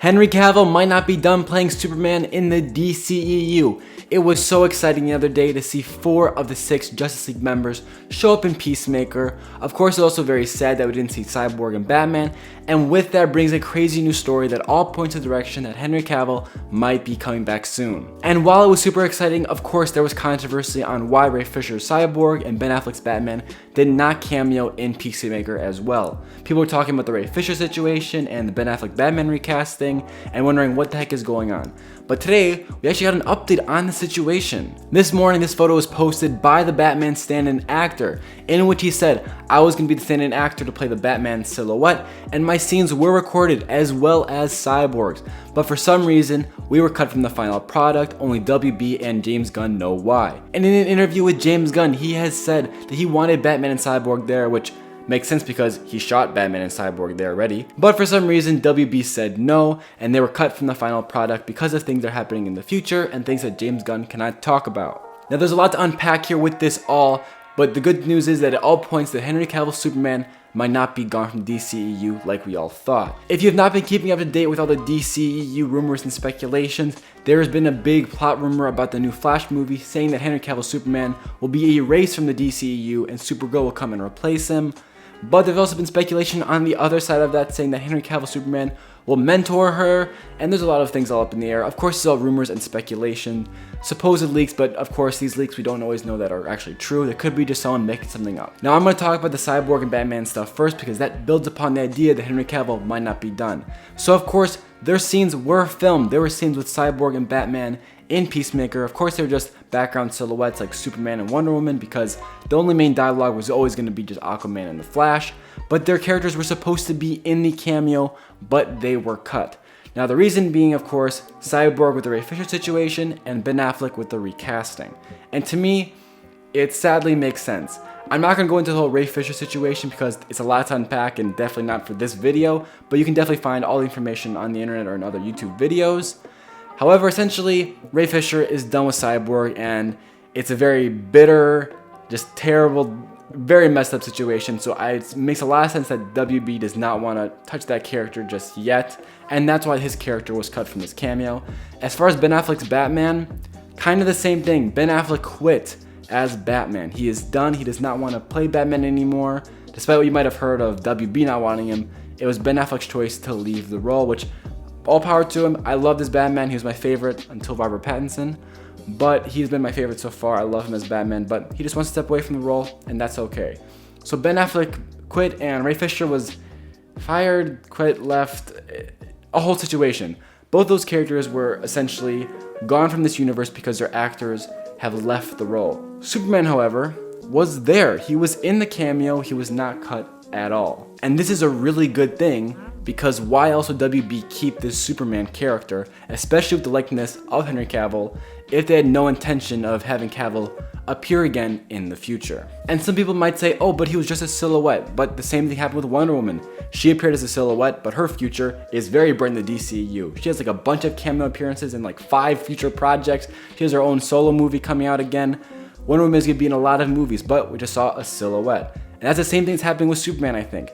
Henry Cavill might not be done playing Superman in the DCEU. It was so exciting the other day to see 4 of the 6 Justice League members show up in Peacemaker. Of course, it's also very sad that we didn't see Cyborg and Batman, and with that brings a crazy new story that all points in the direction that Henry Cavill might be coming back soon. And while it was super exciting, of course there was controversy on why Ray Fisher's Cyborg and Ben Affleck's Batman did not cameo in Peacemaker as well. People were talking about the Ray Fisher situation and the Ben Affleck Batman recasting and wondering what the heck is going on. But today, we actually got an update on the situation. This morning, this photo was posted by the Batman stand-in actor, in which he said, "I was going to be the stand-in actor to play the Batman silhouette, and my scenes were recorded as well as Cyborg's. But for some reason, we were cut from the final product, only WB and James Gunn know why." And in an interview with James Gunn, he has said that he wanted Batman and Cyborg there, which makes sense because he shot Batman and Cyborg there already. But for some reason, WB said no, and they were cut from the final product because of things that are happening in the future and things that James Gunn cannot talk about. Now there's a lot to unpack here with this all, but the good news is that it all points that Henry Cavill's Superman might not be gone from DCEU like we all thought. If you have not been keeping up to date with all the DCEU rumors and speculations, there has been a big plot rumor about the new Flash movie saying that Henry Cavill's Superman will be erased from the DCEU and Supergirl will come and replace him. But there's also been speculation on the other side of that saying that Henry Cavill Superman will mentor her, and there's a lot of things all up in the air. Of course, it's all rumors and speculation, supposed leaks, but of course these leaks we don't always know that are actually true. There could be just someone making something up. Now I'm going to talk about the Cyborg and Batman stuff first because that builds upon the idea that Henry Cavill might not be done. So of course, their scenes were filmed. There were scenes with Cyborg and Batman in Peacemaker. Of course, they were just background silhouettes like Superman and Wonder Woman because the only main dialogue was always going to be just Aquaman and the Flash, but their characters were supposed to be in the cameo, but they were cut. Now the reason being, of course, Cyborg with the Ray Fisher situation and Ben Affleck with the recasting. And to me, it sadly makes sense. I'm not going to go into the whole Ray Fisher situation because it's a lot to unpack and definitely not for this video, but you can definitely find all the information on the internet or in other YouTube videos. However, essentially, Ray Fisher is done with Cyborg, and it's a very bitter, just terrible, very messed up situation. So it makes a lot of sense that WB does not want to touch that character just yet, and that's why his character was cut from this cameo. As far as Ben Affleck's Batman, kind of the same thing. Ben Affleck quit as Batman. He is done. He does not want to play Batman anymore. Despite what you might have heard of WB not wanting him, it was Ben Affleck's choice to leave the role, which all power to him. I love this Batman. He was my favorite until Robert Pattinson, but he's been my favorite so far. I love him as Batman, but he just wants to step away from the role, and that's okay. So Ben Affleck quit, and Ray Fisher was fired, quit, left, a whole situation. Both those characters were essentially gone from this universe because their actors have left the role. Superman, however, was there. He was in the cameo. He was not cut at all. And this is a really good thing, because why else would WB keep this Superman character, especially with the likeness of Henry Cavill, if they had no intention of having Cavill appear again in the future? And some people might say, oh, but he was just a silhouette. But the same thing happened with Wonder Woman. She appeared as a silhouette, but her future is very bright in the DCEU. She has like a bunch of cameo appearances in like 5 future projects. She has her own solo movie coming out again. Wonder Woman is going to be in a lot of movies, but we just saw a silhouette. And that's the same thing that's happening with Superman, I think.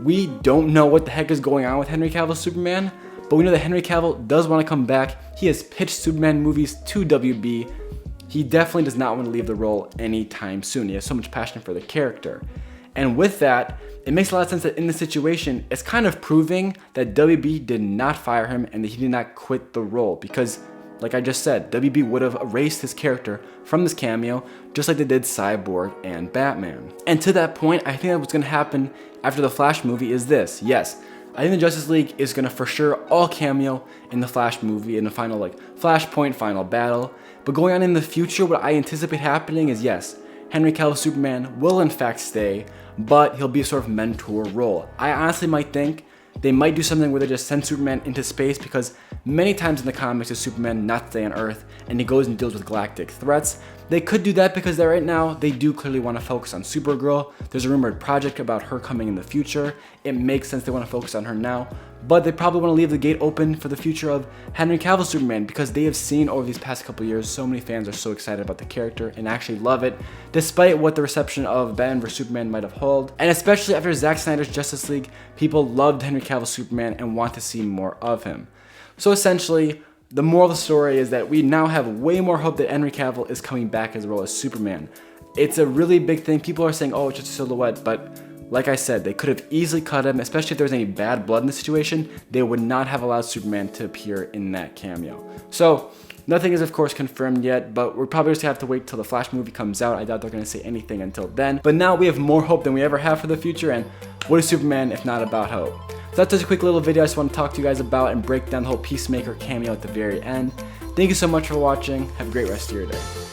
We don't know what the heck is going on with Henry Cavill's Superman, but we know that Henry Cavill does want to come back. He has pitched Superman movies to WB. He definitely does not want to leave the role anytime soon. He has so much passion for the character. And with that, it makes a lot of sense that in this situation, it's kind of proving that WB did not fire him and that he did not quit the role, because like I just said, WB would have erased his character from this cameo just like they did Cyborg and Batman. And to that point, I think that what's going to happen after the Flash movie is this. Yes, I think the Justice League is going to for sure all cameo in the Flash movie in the final Flashpoint final battle. But going on in the future, what I anticipate happening is yes, Henry Cavill's Superman will in fact stay, but he'll be a sort of mentor role. I honestly might think they might do something where they just send Superman into space, because many times in the comics does Superman not stay on Earth and he goes and deals with galactic threats. They could do that because right now they do clearly want to focus on Supergirl. There's a rumored project about her coming in the future. It makes sense they want to focus on her now, but they probably want to leave the gate open for the future of Henry Cavill Superman, because they have seen over these past couple years so many fans are so excited about the character and actually love it, despite what the reception of Batman vs Superman might have held. And especially after Zack Snyder's Justice League, people loved Henry Cavill Superman and want to see more of him. So essentially, the moral of the story is that we now have way more hope that Henry Cavill is coming back as the role as Superman. It's a really big thing. People are saying, oh, it's just a silhouette, but like I said, they could have easily cut him, especially if there was any bad blood in the situation. They would not have allowed Superman to appear in that cameo. So nothing is of course confirmed yet, but we're probably just gonna have to wait till the Flash movie comes out. I doubt they're gonna say anything until then. But now we have more hope than we ever have for the future, and what is Superman if not about hope? So that's just a quick little video I just want to talk to you guys about and break down the whole Peacemaker cameo at the very end. Thank you so much for watching. Have a great rest of your day.